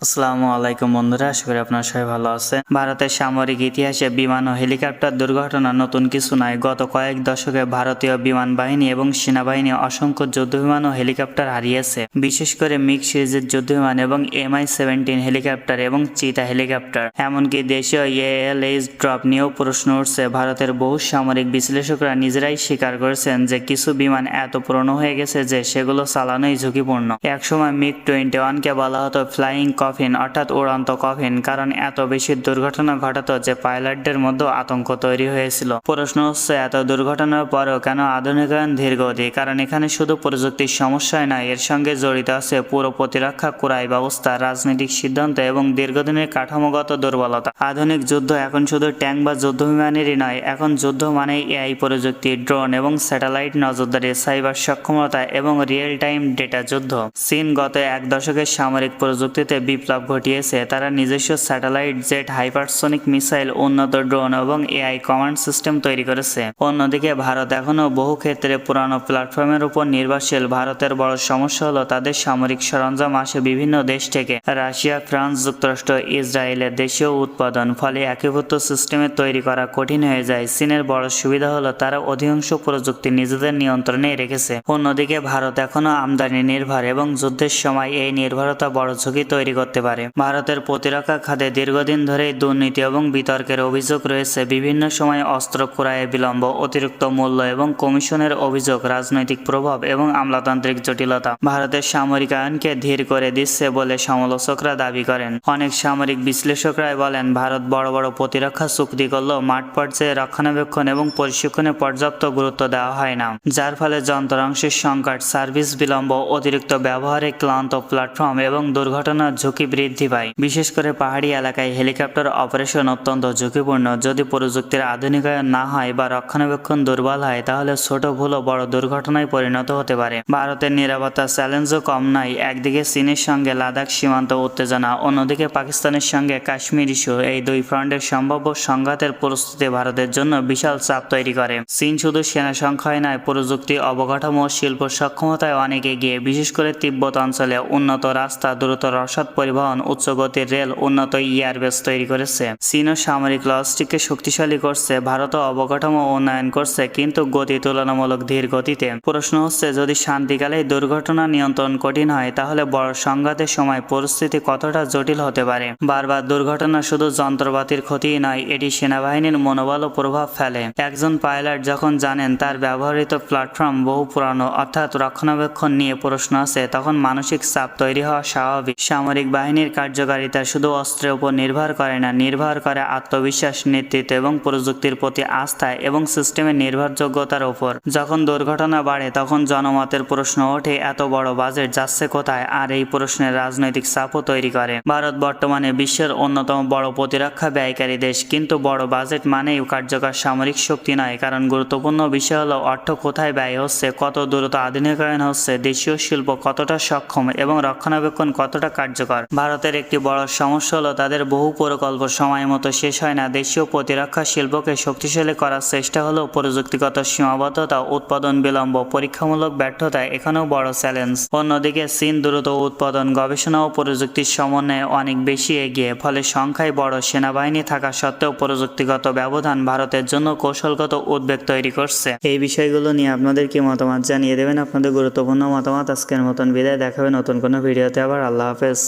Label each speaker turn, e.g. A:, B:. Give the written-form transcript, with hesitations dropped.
A: আসসালামু আলাইকুম বন্ধুরা, আশা করি আপনারা সবাই ভালো আছেন। ভারতের সামরিক ইতিহাসে বিমান ও হেলিকপ্টার দুর্ঘটনা নতুন কিছু নয়। গত কয়েক দশকে ভারতীয় বিমান বাহিনী এবং সেনাবাহিনী অসংখ্য যুদ্ধবিমান ও হেলিকপ্টার হারিয়েছে, বিশেষ করে মিগ সিরিজের যুদ্ধবিমান এবং MI-17 হেলিকপ্টার এবং চিতা হেলিকপ্টার। এমনকি দেশীয় ALH ড্রপ নিয়েও প্রশ্ন উঠছে। ভারতের বহু সামরিক বিশ্লেষকরা নিজেরাই স্বীকার করেছেন যে কিছু বিমান এত পুরনো হয়ে গেছে যে সেগুলো চালানোই ঝুঁকিপূর্ণ। একসময় MiG-21কে বলা হতো ফ্লাইং কফিন, অর্থাৎ উড়ন্ত কফিন, কারণ এত বেশি দুর্ঘটনা ঘটাতো যে পাইলটদের মধ্যে আতঙ্ক তৈরি হয়েছিল। প্রশ্ন হচ্ছে, এত দুর্ঘটনার পরেও কেন আধুনিকায়ন ধীরগতি? কারণ এখানে শুধু প্রযুক্তির সমস্যাই নয়, এর সঙ্গে জড়িত আছে পুরো প্রতিরক্ষা ক্রয় ব্যবস্থা, রাজনৈতিক সিদ্ধান্ত এবং দীর্ঘদিনের কাঠামোগত দুর্বলতা। আধুনিক যুদ্ধ এখন শুধু ট্যাঙ্ক বা যুদ্ধবিমানেরই নয়, এখন যুদ্ধ মানে AI প্রযুক্তি, ড্রোন এবং স্যাটেলাইট নজরদারি, সাইবার সক্ষমতা এবং রিয়েল টাইম ডেটা যুদ্ধ। চীন গত এক দশকের সামরিক প্রযুক্তিতে বিপ্লব ঘটিয়েছে। তারা নিজস্ব স্যাটেলাইট, জেট, হাইপারসনিক মিসাইল, উন্নত ড্রোন এবং AI কমান্ড সিস্টেম তৈরি করেছে। অন্যদিকে ভারত এখনও বহু ক্ষেত্রে পুরানো প্ল্যাটফর্মের উপর নির্ভরশীল। ভারতের বড় সমস্যা হলো তাদের সামরিক সরঞ্জাম আসে বিভিন্ন দেশ থেকে, রাশিয়া, ফ্রান্স, যুক্তরাষ্ট্র, ইসরায়েলের দেশীয় উৎপাদন, ফলে একীভূত সিস্টেমে তৈরি করা কঠিন হয়ে যায়। চীনের বড় সুবিধা হলো তারা অধিকাংশ প্রযুক্তি নিজেদের নিয়ন্ত্রণে রেখেছে। অন্যদিকে ভারত এখনও আমদানি নির্ভর এবং যুদ্ধের সময় এই নির্ভরতা বড় ঝুঁকি তৈরি করতে পারে। ভারতের প্রতিরক্ষা খাতে দীর্ঘদিন ধরেই দুর্নীতি এবং বিতর্কের অভিযোগ রয়েছে। বিভিন্ন সময় অস্ত্র ক্রয়ে বিলম্ব, অতিরিক্ত মূল্য এবং কমিশনের অভিযোগ, রাজনৈতিক প্রভাব এবং আমলাতান্ত্রিক জটিলতা ভারতের সামরিকায়নকে ধীর করে দিচ্ছে বলে সমালোচকরা দাবি করেন। অনেক সামরিক বিশ্লেষকরাই বলেন ভারত বড় বড় প্রতিরক্ষা চুক্তি করলেও মাঠ পর্যায়ে রক্ষণাবেক্ষণ এবং প্রশিক্ষণে পর্যাপ্ত গুরুত্ব দেওয়া হয় না, যার ফলে যন্ত্রাংশের সংকট, সার্ভিস বিলম্ব, অতিরিক্ত ব্যবহারে ক্লান্ত প্ল্যাটফর্ম এবং দুর্ঘটনার ঝুঁকি বৃদ্ধি পায়। বিশেষ করে পাহাড়ি এলাকায় হেলিকপ্টার অপারেশন অত্যন্ত ঝুঁকিপূর্ণ। যদি প্রযুক্তির আধুনিকায়ন না হয় বা রক্ষণাবেক্ষণ দুর্বল হয়, তাহলে ছোট ভুলও বড় দুর্ঘটনায় পরিণত হতে পারে। ভারতের নিরাপত্তা চ্যালেঞ্জও কম নয়। একদিকে চীনের সঙ্গে লাদাখ সীমান্ত উত্তেজনা, অন্যদিকে পাকিস্তানের সঙ্গে কাশ্মীর ইস্যু। এই দুই ফ্রন্টের সম্ভাব্য সংঘাতের প্রস্তুতি ভারতের জন্য বিশাল চাপ তৈরি করে। চীন শুধু সেনা সংখ্যায় নয়, প্রযুক্তি, অবকাঠামো ও শিল্প সক্ষমতায় অনেক এগিয়ে। বিশেষ করে তিব্বত অঞ্চলে উন্নত রাস্তা, দ্রুত রসদ পরিবহন, উচ্চগতির রেল, উন্নত এয়ারবেস তৈরি করেছে। চীনও সামরিক লজিস্টিককে শক্তিশালী করছে, ভারতও অবকাঠামো উন্নয়ন করছে, কিন্তু গতি তুলনামূলক ধীর গতিতে। প্রশ্ন হচ্ছে, যদি শান্তিকালে দুর্ঘটনা নিয়ন্ত্রণ কঠিন হয়, তাহলে বড় সংঘাতের সময় পরিস্থিতি কতটা জটিল হতে পারে। বারবার দুর্ঘটনা শুধু যন্ত্রপাতির ক্ষতিই নয়, এটি সেনাবাহিনীর মনোবলও প্রভাব ফেলে। একজন পাইলট যখন জানেন তার ব্যবহৃত প্ল্যাটফর্ম বহু পুরানো, অর্থাৎ রক্ষণাবেক্ষণ নিয়ে প্রশ্ন আছে, তখন মানসিক চাপ তৈরি হওয়া স্বাভাবিক। সামরিক বাহিনীর কার্যকারিতা শুধু অস্ত্রের উপর নির্ভর করে না, নির্ভর করে আত্মবিশ্বাস, নেতৃত্ব এবং প্রযুক্তির প্রতি আস্থা এবং সিস্টেমের নির্ভরযোগ্যতার উপর। যখন দুর্ঘটনা বাড়ে তখন জনমতের প্রশ্ন ওঠে, এত বড় বাজেট যাচ্ছে কোথায়? আর এই প্রশ্নের রাজনৈতিক চাপও তৈরি করে। ভারত বর্তমানে বিশ্বের অন্যতম বড় প্রতিরক্ষা ব্যয়কারী দেশ, কিন্তু বড় বাজেট মানেই কার্যকর সামরিক শক্তি নয়। কারণ গুরুত্বপূর্ণ বিষয় হলো অর্থ কোথায় ব্যয় হচ্ছে, কত দ্রুত আধুনিকায়ন হচ্ছে, দেশীয় শিল্প কতটা সক্ষম এবং রক্ষণাবেক্ষণ কতটা কার্যকর। ভারতের একটি বড় সমস্যা হলো তাদের বহু প্রকল্প সময় মতো শেষ হয় না। দেশীয় প্রতিরক্ষা শিল্পকে শক্তিশালী করার চেষ্টা হলেও প্রযুক্তিগত সীমাবদ্ধতা, উৎপাদন বিলম্ব, পরীক্ষামূলক ব্যর্থতা এখানেও বড় চ্যালেঞ্জ। অন্যদিকে চীন দ্রুত উৎপাদন, গবেষণা ও প্রযুক্তির সমন্বয়ে অনেক বেশি এগিয়ে, ফলে সংখ্যায় বড় সেনাবাহিনী থাকা সত্ত্বেও প্রযুক্তিগত ব্যবধান ভারতের জন্য কৌশলগত উদ্বেগ তৈরি করছে। এই বিষয়গুলো নিয়ে আপনাদের কি মতামত জানিয়ে দেবেন আপনাদের গুরুত্বপূর্ণ মতামত। আজকের মতন বিদায়, দেখাবে নতুন কোনো ভিডিওতে আবার। আল্লাহ হাফেজ।